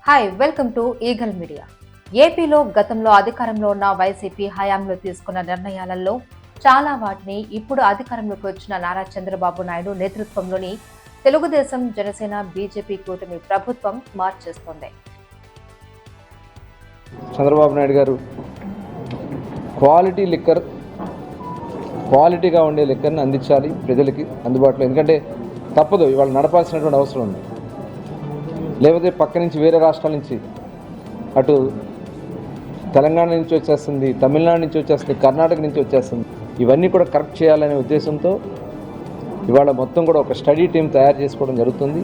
Hi welcome to eagle media. ఏపీలో గతంలో అధికారంలో ఉన్న వైసీపీ హయాంలో తీసుకున్న నిర్ణయాలలో చాలా వాటిని ఇప్పుడు అధికారంలోకి వచ్చిన నారా చంద్రబాబు నాయుడు నేతృత్వంలోని తెలుగుదేశం, జనసేన, బీజేపీ కూటమి ప్రభుత్వం మార్చేస్తోంది. చంద్రబాబు నాయుడు గారు క్వాలిటీగా ఉండే లిక్కర్ని అందించాలి ప్రజలకి అందుబాటులో. ఎందుకంటే తప్పదు, ఇవాళ నడపాల్సినటువంటి అవసరం ఉంది. లేకపోతే పక్క నుంచి వేరే రాష్ట్రాల నుంచి, అటు తెలంగాణ నుంచి వచ్చేస్తుంది, తమిళనాడు నుంచి వచ్చేస్తుంది, కర్ణాటక నుంచి వచ్చేస్తుంది. ఇవన్నీ కూడా కరెక్ట్ చేయాలనే ఉద్దేశంతో ఇవాళ మొత్తం కూడా ఒక స్టడీ టీం తయారు చేసుకోవడం జరుగుతుంది.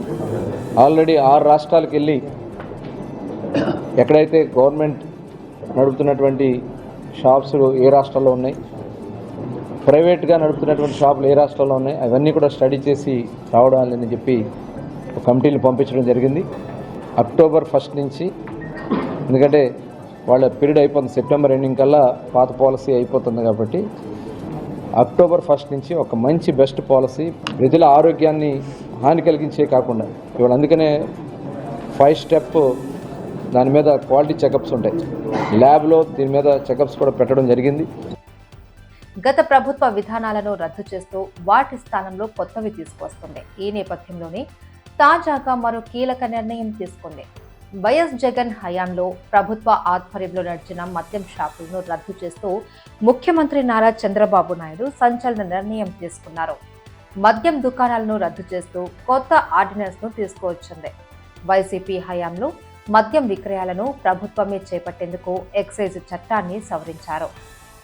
ఆల్రెడీ 6 రాష్ట్రాలకు వెళ్ళి ఎక్కడైతే గవర్నమెంట్ నడుపుతున్నటువంటి షాప్స్ ఏ రాష్ట్రాల్లో ఉన్నాయి, ప్రైవేట్గా నడుపుతున్నటువంటి షాపులు ఏ రాష్ట్రాల్లో ఉన్నాయి, అవన్నీ కూడా స్టడీ చేసి రావడాలని చెప్పి ఒక కమిటీని పంపించడం జరిగింది. అక్టోబర్ 1 నుంచి, ఎందుకంటే వాళ్ళ పీరియడ్ అయిపోతుంది, సెప్టెంబర్ ఎండింగ్ కల్లా పాత పాలసీ అయిపోతుంది కాబట్టి అక్టోబర్ 1 నుంచి ఒక మంచి బెస్ట్ పాలసీ, ప్రజల ఆరోగ్యాన్ని హాని కలిగించే కాకుండా ఇవాళ అందుకనే 5 స్టెప్ దాని మీద క్వాలిటీ చెకప్స్ ఉంటాయి. ల్యాబ్లో దీని మీద చెకప్స్ కూడా పెట్టడం జరిగింది. గత ప్రభుత్వ విధానాలను రద్దు చేస్తూ వాటి స్థానంలో కొత్తవి తీసుకొస్తుంది. ఈ నేపథ్యంలోనే తాజాగా మరో కీలక నిర్ణయం తీసుకుంది. వైఎస్ జగన్ హయాంలో ప్రభుత్వ ఆధ్వర్యంలో నడిచిన మద్యం షాపులను రద్దు చేస్తూ ముఖ్యమంత్రి నారా చంద్రబాబు నాయుడు సంచలన నిర్ణయం తీసుకున్నారు. మద్యం దుకాణాలను రద్దు చేస్తూ కొత్త ఆర్డినెన్స్ ను తీసుకువచ్చింది. వైసీపీ హయాంలో మద్యం విక్రయాలను ప్రభుత్వమే చేపట్టేందుకు ఎక్సైజ్ చట్టాన్ని సవరించారు.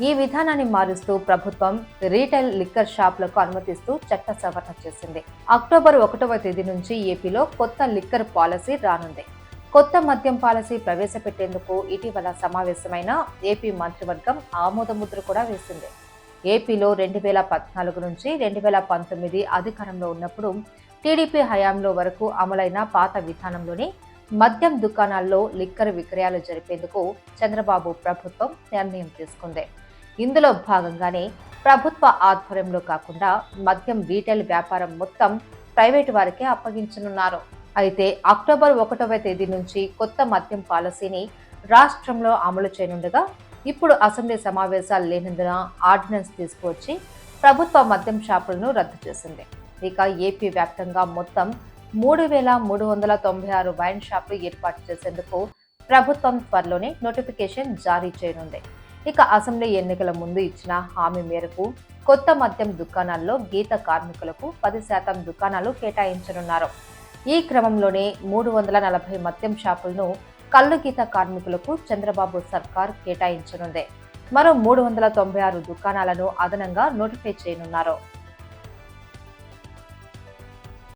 ఈ విధానాన్ని మారుస్తూ ప్రభుత్వం రీటైల్ లిక్కర్ షాపులకు అనుమతిస్తూ చట్ట సవరణ చేసింది. అక్టోబర్ 1వ తేదీ నుంచి ఏపీలో కొత్త లిక్కర్ పాలసీ రానుంది. కొత్త మద్యం పాలసీ ప్రవేశపెట్టేందుకు ఇటీవల సమావేశమైన ఏపీ మంత్రివర్గం ఆమోదముద్ర కూడా వేసింది. ఏపీలో 2014 నుంచి 2019 అధికారంలో ఉన్నప్పుడు టీడీపీ హయాంలో వరకు అమలైన పాత విధానంలోనే మద్యం దుకాణాల్లో లిక్కర్ విక్రయాలు జరిపేందుకు చంద్రబాబు ప్రభుత్వం నిర్ణయం తీసుకుంది. ఇందులో భాగంగానే ప్రభుత్వ ఆధ్వర్యంలో కాకుండా మద్యం రీటైల్ వ్యాపారం మొత్తం ప్రైవేటు వారికే అప్పగించనున్నారు. అయితే అక్టోబర్ 1వ తేదీ నుంచి కొత్త మద్యం పాలసీని రాష్ట్రంలో అమలు చేయనుండగా ఇప్పుడు అసెంబ్లీ సమావేశాలు లేనందున ఆర్డినెన్స్ తీసుకువచ్చి ప్రభుత్వ మద్యం షాపులను రద్దు చేసింది. ఇక ఏపీ వ్యాప్తంగా మొత్తం 3,396 వైన్ షాపులు ఏర్పాటు చేసేందుకు ప్రభుత్వం త్వరలోనే నోటిఫికేషన్ జారీ చేయనుంది. ఇక అసెంబ్లీ ఎన్నికల ముందు ఇచ్చిన హామీ మేరకు కొత్త మద్యం దుకాణాల్లో గీత కార్మికులకు 10% దుకాణాలు కేటాయించనున్నారు. ఈ క్రమంలోనే 340 మద్యం షాపులను కల్లు గీత కార్మికులకు చంద్రబాబు సర్కార్ కేటాయించనుంది. మరో 396 దుకాణాలను అదనంగా నోటిఫై చేయనున్నారు.